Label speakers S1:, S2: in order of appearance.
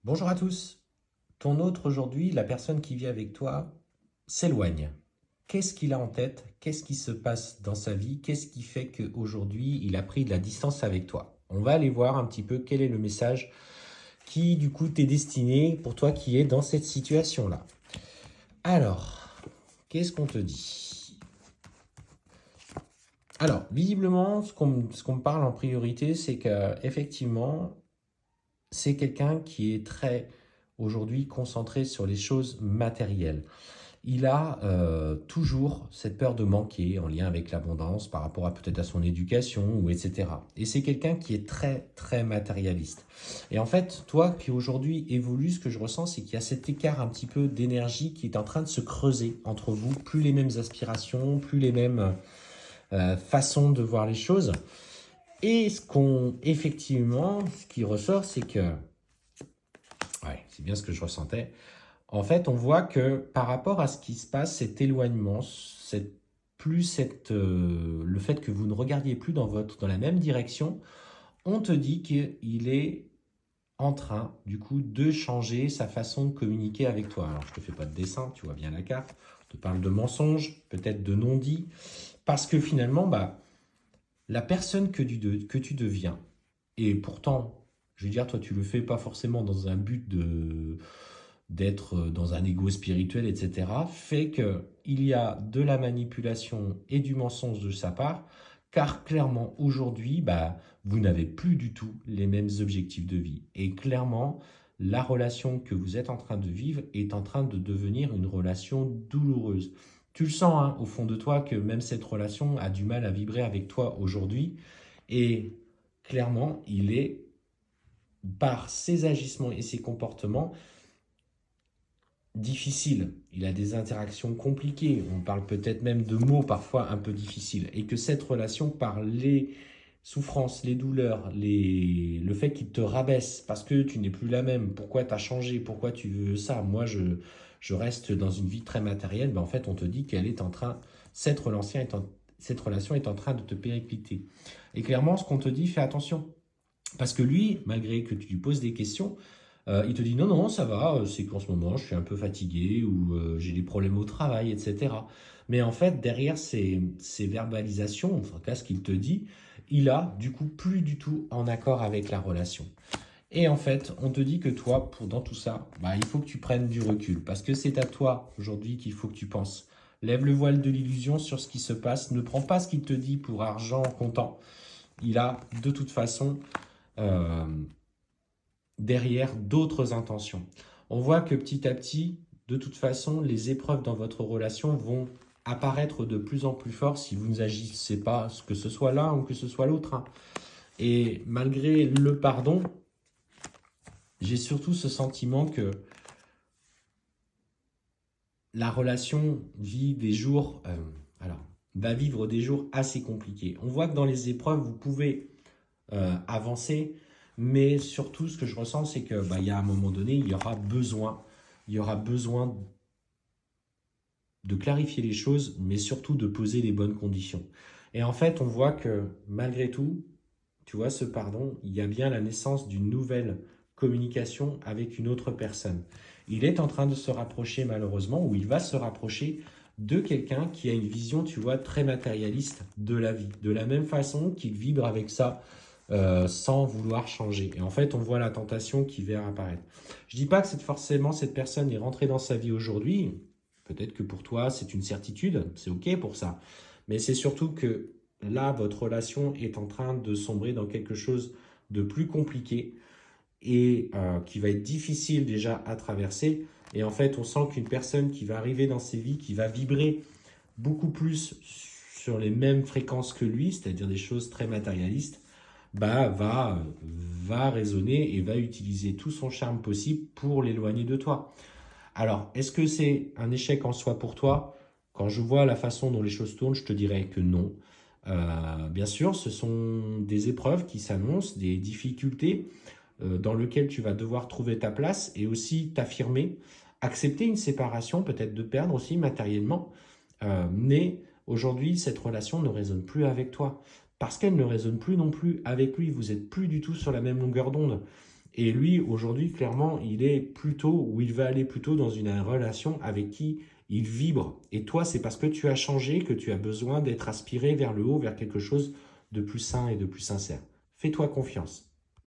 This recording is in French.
S1: Bonjour à tous. Ton hôte aujourd'hui, la personne qui vit avec toi, s'éloigne. Qu'est-ce qu'il a en tête? Qu'est-ce qui se passe dans sa vie? Qu'est-ce qui fait qu'aujourd'hui, il a pris de la distance avec toi? On va aller voir un petit peu quel est le message qui, du coup, t'est destiné pour toi qui est dans cette situation-là. Alors, qu'est-ce qu'on te dit? Alors, visiblement, ce qu'on me parle en priorité, c'est qu'effectivement, c'est quelqu'un qui est très aujourd'hui concentré sur les choses matérielles. Il a toujours cette peur de manquer en lien avec l'abondance par rapport à peut-être à son éducation ou etc. Et c'est quelqu'un qui est très très matérialiste. Et en fait, toi qui aujourd'hui évolue, ce que je ressens, c'est qu'il y a cet écart un petit peu d'énergie qui est en train de se creuser entre vous, plus les mêmes aspirations, plus les mêmes façons de voir les choses. Et effectivement, ce qui ressort, c'est que, ouais, c'est bien ce que je ressentais. En fait, on voit que par rapport à ce qui se passe, cet éloignement, le fait que vous ne regardiez plus dans la même direction, on te dit qu'il est en train, du coup, de changer sa façon de communiquer avec toi. Alors, je te fais pas de dessin, tu vois bien la carte. Je te parle de mensonges, peut-être de non-dits, parce que finalement, la personne que tu deviens, et pourtant, je veux dire, toi, tu le fais pas forcément dans un but d'être dans un ego spirituel, etc., fait qu'il y a de la manipulation et du mensonge de sa part, car clairement, aujourd'hui, vous n'avez plus du tout les mêmes objectifs de vie. Et clairement, la relation que vous êtes en train de vivre est en train de devenir une relation douloureuse. Tu le sens hein, au fond de toi que même cette relation a du mal à vibrer avec toi aujourd'hui. Et clairement, il est, par ses agissements et ses comportements, difficile. Il a des interactions compliquées. On parle peut-être même de mots parfois un peu difficiles. Et que cette relation, par les souffrances, les douleurs, le fait qu'il te rabaisse parce que tu n'es plus la même, pourquoi tu as changé, pourquoi tu veux ça, moi je reste dans une vie très matérielle, en fait on te dit qu'elle est en train, cette relation est en train de te péricliter. Et clairement ce qu'on te dit, fais attention. Parce que lui, malgré que tu lui poses des questions, il te dit non, non, ça va, c'est qu'en ce moment je suis un peu fatigué ou j'ai des problèmes au travail, etc. Mais en fait, derrière ces verbalisations, enfin, en tout cas, ce qu'il te dit, il a du coup plus du tout en accord avec la relation. Et en fait, on te dit que toi, dans tout ça, il faut que tu prennes du recul parce que c'est à toi aujourd'hui qu'il faut que tu penses. Lève le voile de l'illusion sur ce qui se passe. Ne prends pas ce qu'il te dit pour argent comptant. Il a de toute façon euh, derrière d'autres intentions. On voit que petit à petit, de toute façon, les épreuves dans votre relation vont apparaître de plus en plus fort si vous n'agissez pas, que ce soit l'un ou que ce soit l'autre. Hein. Et malgré le pardon, j'ai surtout ce sentiment que la relation va vivre des jours assez compliqués. On voit que dans les épreuves, vous pouvez avancer, mais surtout, ce que je ressens, c'est que il y a un moment donné, il y aura besoin de clarifier les choses, mais surtout de poser les bonnes conditions. Et en fait, on voit que malgré tout, tu vois, ce pardon, il y a bien la naissance d'une nouvelle communication avec une autre personne. Il est en train de se rapprocher malheureusement, ou il va se rapprocher de quelqu'un qui a une vision, tu vois, très matérialiste de la vie. De la même façon qu'il vibre avec ça sans vouloir changer. Et en fait, on voit la tentation qui va apparaître. Je ne dis pas que forcément cette personne est rentrée dans sa vie aujourd'hui. Peut-être que pour toi, c'est une certitude. C'est OK pour ça. Mais c'est surtout que là, votre relation est en train de sombrer dans quelque chose de plus compliqué et qui va être difficile déjà à traverser. Et en fait, on sent qu'une personne qui va arriver dans ses vies, qui va vibrer beaucoup plus sur les mêmes fréquences que lui, c'est-à-dire des choses très matérialistes, va raisonner et va utiliser tout son charme possible pour l'éloigner de toi. Alors, est-ce que c'est un échec en soi pour toi? Quand je vois la façon dont les choses tournent, je te dirais que non. Bien sûr, ce sont des épreuves qui s'annoncent, des difficultés dans lesquelles tu vas devoir trouver ta place et aussi t'affirmer, accepter une séparation, peut-être de perdre aussi matériellement. Mais aujourd'hui, cette relation ne résonne plus avec toi parce qu'elle ne résonne plus non plus avec lui. Vous n'êtes plus du tout sur la même longueur d'onde. Et lui, aujourd'hui, clairement, il est plutôt, ou il va aller plutôt dans une relation avec qui il vibre. Et toi, c'est parce que tu as changé que tu as besoin d'être aspiré vers le haut, vers quelque chose de plus sain et de plus sincère. Fais-toi confiance.